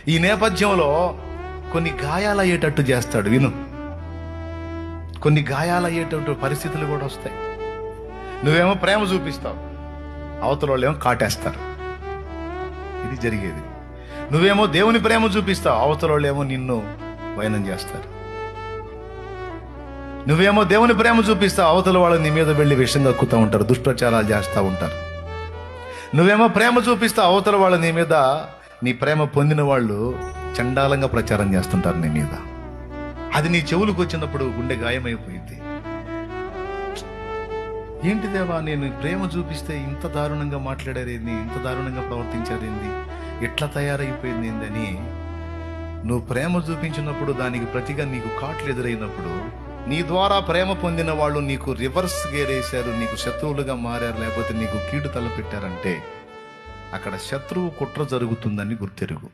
ఈ నేపథ్యంలో కొన్ని గాయాలయ్యేటట్టు చేస్తాడు. విను, కొన్ని గాయాలయ్యేటట్టు పరిస్థితులు కూడా వస్తాయి. నువ్వేమో ప్రేమ చూపిస్తావు, అవతల వాళ్ళు ఏమో కాటేస్తారు. ఇది జరిగేది. నువ్వేమో దేవుని ప్రేమ చూపిస్తావు, అవతల వాళ్ళు ఏమో నిన్ను వైనం చేస్తారు. నువ్వేమో దేవుని ప్రేమ చూపిస్తావు, అవతల వాళ్ళు నీ మీద వెళ్ళి విషం కక్కుతూ ఉంటారు, దుష్ప్రచారాలు చేస్తూ ఉంటారు. నువ్వేమో ప్రేమ చూపిస్తావు, అవతల వాళ్ళు నీ మీద, నీ ప్రేమ పొందిన వాళ్ళు చండాలంగా ప్రచారం చేస్తుంటారు నీ మీద. అది నీ చెవులకు వచ్చినప్పుడు గుండె గాయమైపోయింది. ఏంటి దేవా, నేను ప్రేమ చూపిస్తే ఇంత దారుణంగా మాట్లాడారేంది, ఇంత దారుణంగా ప్రవర్తించారేంది, ఎట్లా తయారైపోయింది ఏందని నువ్వు ప్రేమ చూపించినప్పుడు దానికి ప్రతిగా నీకు కాట్లు ఎదురైనప్పుడు, నీ ద్వారా ప్రేమ పొందిన వాళ్ళు నీకు రివర్స్ గేరేశారు, నీకు శత్రువులుగా మారారు, లేకపోతే నీకు కీడు తలపెట్టారంటే అక్కడ శత్రువు కుట్ర జరుగుతుందని గుర్తెరుగు.